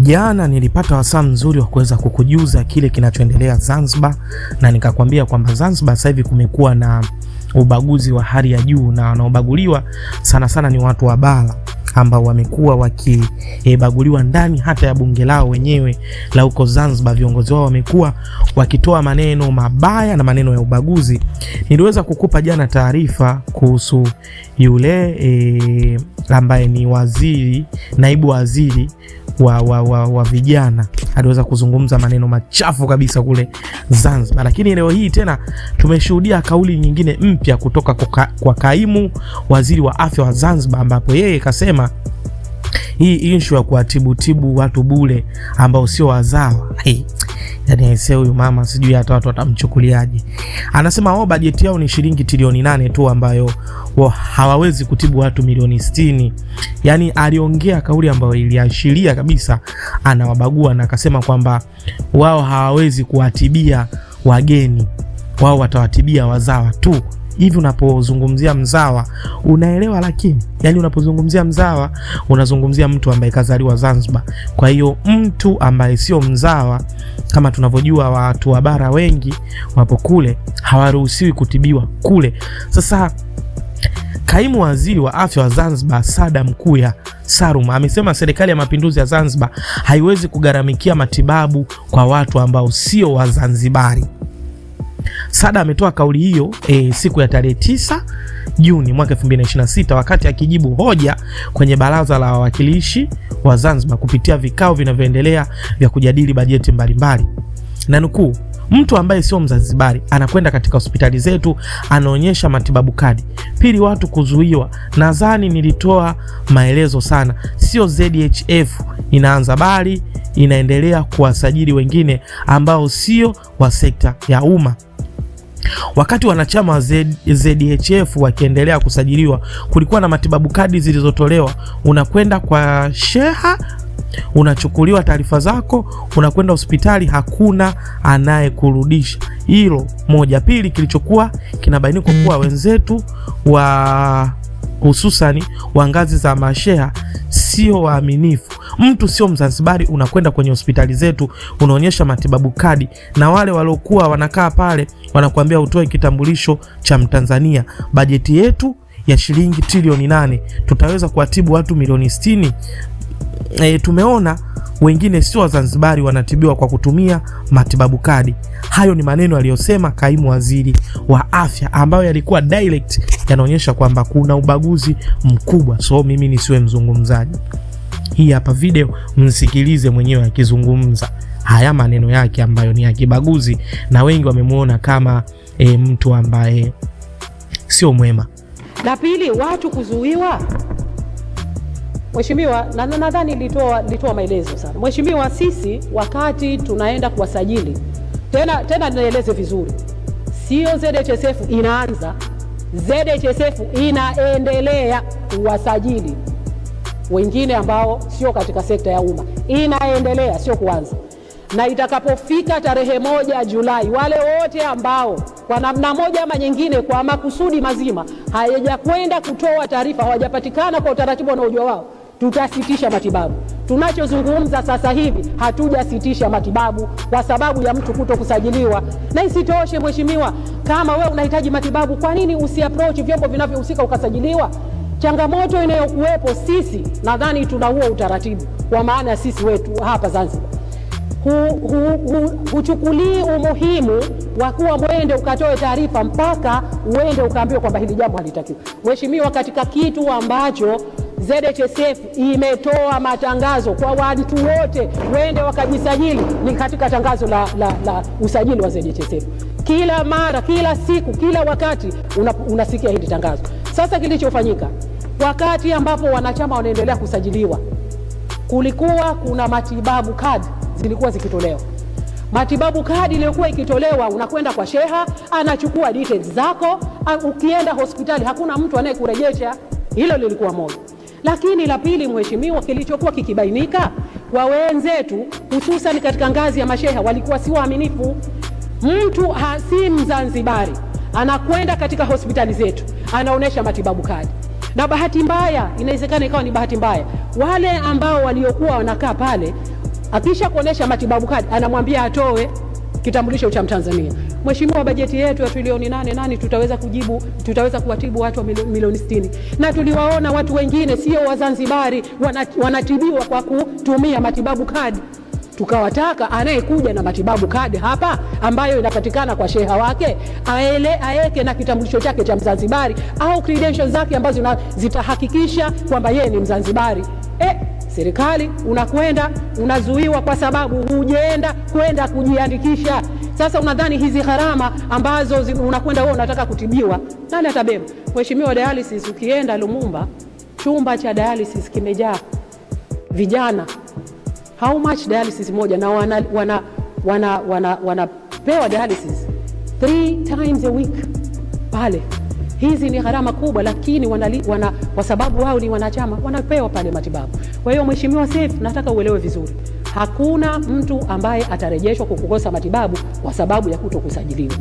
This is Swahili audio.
Jana nilipata wasaa mzuri wa kuweza kukujuza kile kinachoendelea Zanzibar, na nikakwambia kwamba Zanzibar sasa hivi kumekuwa na ubaguzi wa hali ya juu, na wanaobaguliwa sana sana ni watu wa bara ambao wamekuwa wakibaguliwa ndani hata ya bunge lao wenyewe la huko Zanzibar. Viongozi wao wamekuwa wakitoa maneno mabaya na maneno ya ubaguzi. Niliweza kukupa jana taarifa kuhusu yule ambaye ni waziri, naibu waziri wa vijana, aliweza kuzungumza maneno machafu kabisa kule Zanzibar. Lakini leo hii tena tumeshuhudia kauli nyingine mpya kutoka kwa kaimu waziri wa afya wa Zanzibar, ambapo yeye kasema hii issue ya kuatibu watu bure ambao sio wazawa, yani aisee, huyu mama sijui hata watu watamchukuliaje. Anasema bajeti yao ni shilingi trilioni 8 tu, ambayo hawawezi kutibu watu milioni 60. Yani aliongea kauli ambayo iliashiria kabisa anawabagua, na akasema kwamba wao hawawezi kuwatibia wageni, wao watawatibia wazawa tu. Hivi unapozungumzia mzawa unaelewa, lakini yani unapozungumzia mzawa unazungumzia mtu ambaye kazaliwa Zanzibar. Kwa hiyo mtu ambaye sio mzawa, kama tunavyojua watu wa bara wengi wapo kule, hawaruhusiwi kutibiwa kule. Sasa kaimu waziri wa afya wa Zanzibar Saada Mkuya Sarum amesema serikali ya mapinduzi ya Zanzibar haiwezi kugharamikia matibabu kwa watu ambao sio Wazanzibari. Saada ametoa kauli hiyo siku ya tarehe 9 Juni mwaka 2026 wakati akijibu hoja kwenye baraza la wawakilishi wa Zanzibar kupitia vikao vinavyoendelea vya kujadili bajeti mbalimbali. Na nukuu, mtu ambaye sio Mzanzibari anakwenda katika hospitali zetu anaonyesha matibabu kadi. Pili, watu kuzuiwa. Nadhani nilitoa maelezo sana. Sio ZHF inaanza, bali inaendelea kuwasajili wengine ambao sio wa sekta ya umma. Wakati wanachama wa ZHF wakiendelea kusajiliwa, kulikuwa na matibabu kadi zilizotolewa. Unakwenda kwa sheha, unachukuliwa taarifa zako, unakwenda hospitali, hakuna anayekurudisha. Hilo moja. Pili, kilichokuwa kinabainika kuwa wenzetu wa hususani wa ngazi za masheha sio waaminifu. Mtu sio Mzanzibari unakwenda kwenye hospitali zetu unaonyesha matibabu kadi, na wale waliokuwa wanakaa pale wanakuambia utoe kitambulisho cha Mtanzania. Bajeti yetu ya shilingi trilioni 8 tutaweza kuatibu watu milioni 60. Tumeona wengine sio Wazanzibari wanatibiwa kwa kutumia matibabu kadi. Hayo ni maneno aliyosema kaimu waziri wa afya, ambayo yalikuwa direct yanaonyesha kwamba kuna ubaguzi mkubwa. So mimi nisiwe mzungumzaji. Hii hapa video msikilize mwenyewe akizungumza haya maneno yake ambayo ni ya kibaguzi, na wengi wamemuona kama mtu ambaye sio mwema. La pili, watu kuzuiwa. Mheshimiwa, nadhani nilitoa maelezo sana. Mheshimiwa, sisi wakati tunaenda kuwasajili, tena nieleze vizuri, sio ZHSF inaanza, ZHSF inaendelea kuwasajili wengine ambao sio katika sekta ya umma. Inaendelea, sio kuanza. Na itakapofika tarehe 1 Julai, wale wote ambao kwa namna moja ama nyingine, kwa makusudi mazima, hayajakwenda kutoa taarifa, hawajapatikana kwa utaratibu unaojua wao, tutasitisha matibabu. Tunachozungumza sasa hivi, hatujasitisha matibabu kwa sababu ya mtu kutokusajiliwa. Na isitoshe Mheshimiwa, kama wewe unahitaji matibabu, kwa nini usiapproach vyombo vinavyohusika ukasajiliwa? Changamoto inayokuwepo, sisi nadhani tuna huo utaratibu, kwa maana sisi wetu hapa Zanzibar huchukulii umuhimu wa kuwa mwende ukatoe taarifa mpaka uende ukaambiwa kwamba hili jambo halitakiwi. Mheshimiwa, katika kitu ambacho ZHSF imetoa matangazo kwa watu wote wende wakajisajili ni katika tangazo la usajili wa ZHSF. Kila mara, kila siku, kila wakati unasikia hili tangazo. Sasa kilichofanyika wakati ambapo wanachama wanaendelea kusajiliwa, kulikuwa kuna matibabu kadi zilikuwa zikitolewa. Matibabu kadi iliyokuwa ikitolewa, unakwenda kwa sheha, anachukua details zako, ukienda hospitali hakuna mtu anayekurejesha. Hilo lilikuwa moja. Lakini la pili Mheshimiwa, kilichokuwa kikibainika kwa wenzetu hususan katika ngazi ya masheha, walikuwa si waaminifu. Mtu si Mzanzibari anakwenda katika hospitali zetu anaonesha matibabu kadi, na bahati mbaya, inawezekana ikawa ni bahati mbaya, wale ambao waliokuwa wanakaa pale Akisha kuonesha matibabu kadi, anamwambia atoe kitambulisho cha Mtanzania. Mheshimiwa, bajeti yetu ya trilioni 8 tutaweza kuwatibu watu wa milioni 60. Na tuliwaona watu wengine sio Wazanzibari wanatibiwa kwa kutumia matibabu kadi. Tukawataka anayekuja na matibabu kadi hapa ambayo inapatikana kwa sheha wake aeke na kitambulisho chake cha Mzanzibari au credentials zake ambazo zitahakikisha kwamba yeye ni Mzanzibari. Serikali unakwenda unazuiwa kwa sababu hujaenda kwenda kujiandikisha. Sasa unadhani hizi gharama ambazo unakwenda wewe unataka kutibiwa, nani atabeba? Mheshimiwa, dialysis ukienda Lumumba, chumba cha dialysis kimejaa vijana. How much dialysis moja? Na wanapewa dialysis 3 times a week pale. Hizi ni gharama kubwa, lakini kwa sababu wao ni wanachama wanapewa pale matibabu. Kwa hiyo Mheshimiwa Seif, nataka uelewe vizuri, hakuna mtu ambaye atarejeshwa kwa kukosa matibabu kwa sababu ya kutokusajiliwa.